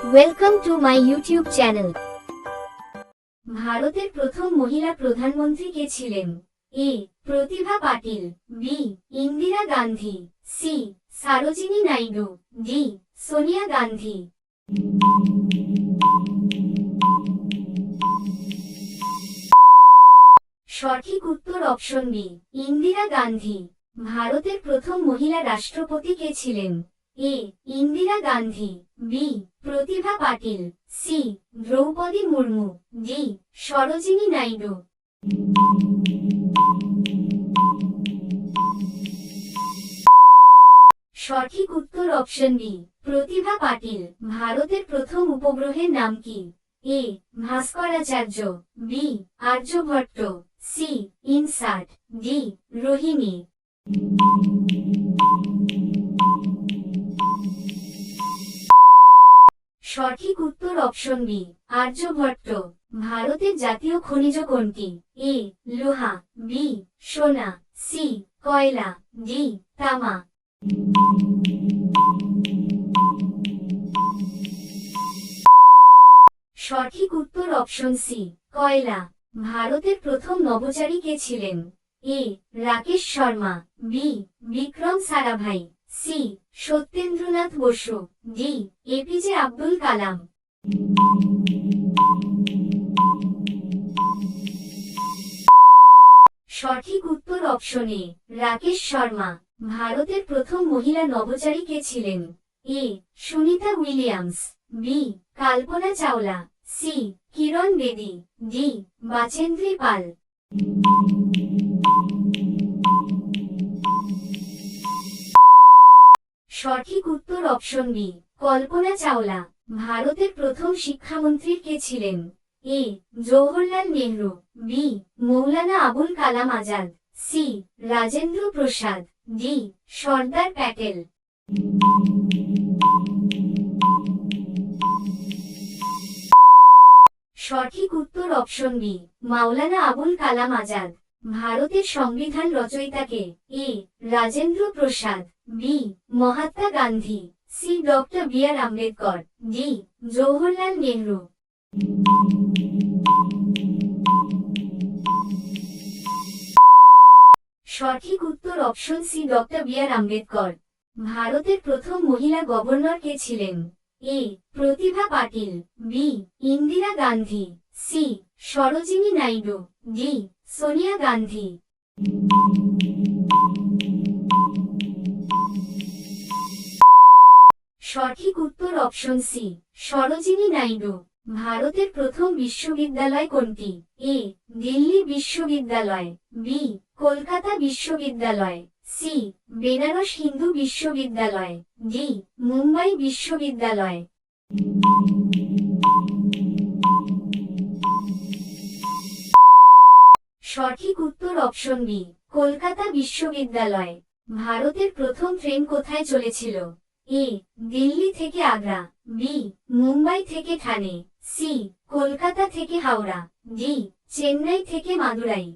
Welcome to my YouTube channel. ভারতের প্রথম মহিলা প্রধানমন্ত্রী কে ছিলেন? A Pratibha Patil, B Indira Gandhi, C Sarojini Naidu, D Sonia Gandhi. সঠিক উত্তর অপশন বি ইন্দিরা গান্ধী। ভারতের প্রথম মহিলা রাষ্ট্রপতি কে ছিলেন? এ ইন্দিরা গান্ধী, বি প্রতিভা পাটিল, সি দ্রৌপদী মুর্মু, ডি সরোজিনী নাইডু। সঠিক উত্তর অপশন বি প্রতিভা পাটিল। ভারতের প্রথম উপগ্রহের নাম কি? A Bhaskaracharya, B Aryabhata, C INSAT, D Rohini. সঠিক উত্তর অপশন বি আর্যভট্ট। ভারতের জাতীয় খনিজ কোনটি? এ লোহা, বি সোনা, সি কয়লা, ডি তামা। সঠিক উত্তর অপশন সি কয়লা। ভারতের প্রথম নভোচারী কে ছিলেন? A Rakesh Sharma, B Vikram Sarabhai, C Satyendranath Basu, D APJ Abdul Kalam. সঠিক উত্তর অপশন এ রাকেশ শর্মা। ভারতের প্রথম মহিলা নভোচারী কে ছিলেন? এ Sunita Williams, B Kalpana Chawla, C কিরণ বেদি, ডি বাচেন্দ্রী পাল। সঠিক উত্তর অপশন বি কল্পনা চাওলা। ভারতের প্রথম শিক্ষামন্ত্রী কে ছিলেন? A Jawaharlal Nehru, B Maulana Abul Kalam Azad, C Rajendra Prasad, D Sardar Patel. সঠিক উত্তর অপশন বি মাওলানা আবুল কালাম আজাদ। ভারতের সংবিধান রচয়িতাকে? A Rajendra Prasad, B Mahatma Gandhi, C doctor B R Ambedkar, D Jawaharlal Nehru. সঠিক উত্তর option C doctor B R Ambedkar. ভারতের প্রথম মহিলা গভর্নর কে ছিলেন? A Pratibha Patil, B Indira Gandhi, C Sarojini Naidu, D Sonia Gandhi. সঠিক উত্তর অপশন সি সরোজিনী নাইডু। ভারতের প্রথম বিশ্ববিদ্যালয় কোনটি? এ দিল্লি বিশ্ববিদ্যালয়, বি কলকাতা বিশ্ববিদ্যালয়, সি বেনারস হিন্দু বিশ্ববিদ্যালয়, ডি মুম্বাই বিশ্ববিদ্যালয়। সঠিক উত্তর অপশন বি কলকাতা বিশ্ববিদ্যালয়। ভারতের প্রথম ট্রেন কোথায় চলেছিল? এ দিল্লি থেকে আগ্রা, বি মুম্বাই থেকে ঠানে, সি কলকাতা থেকে হাওড়া, ডি চেন্নাই থেকে মাদুরাই।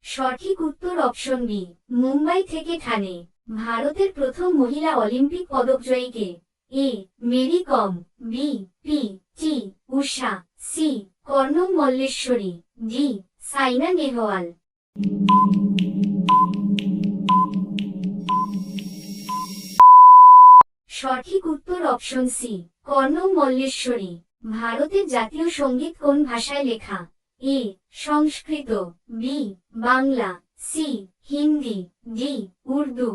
সঠিক উত্তর অপশন বি মুম্বাই থেকে ঠানে। ভারতের প্রথম মহিলা অলিম্পিক পদকজয়ী কে? এ মেরি কম, বি পি টি উষা, সি কর্ণম মল্লেশ্বরী, ডি সাইনা নেহওয়াল। সঠিক উত্তর অপশন সি কর্ণম মল্লেশ্বরী। ভারতের জাতীয় সঙ্গীত কোন ভাষায় লেখা? A Sanskrit, B Bangla, C Hindi, D Urdu.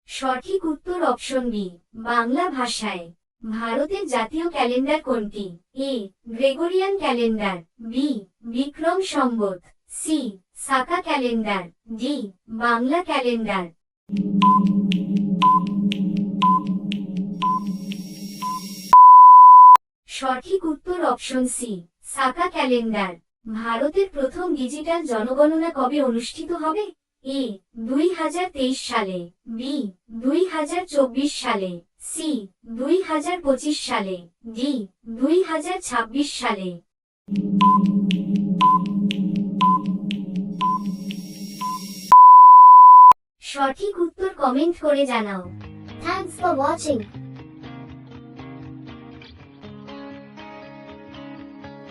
সঠিক উত্তর অপশন বি বাংলা ভাষায়। ভারতের জাতীয় ক্যালেন্ডার কোনটি? A Gregorian calendar, B Vikram Samvat, C Saka calendar, D Bangla calendar. সঠিক উত্তর অপশন সি সাকা ক্যালেন্ডার। ভারতের প্রথম ডিজিটাল জনগণনা কবে অনুষ্ঠিত হবে? এ 2023 সালে, বি 2024 সালে, সি 2025 সালে, ডি 2026 সালে। সঠিক উত্তর কমেন্ট করে জানাও। Thanks for watching.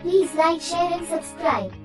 Please like, share and subscribe.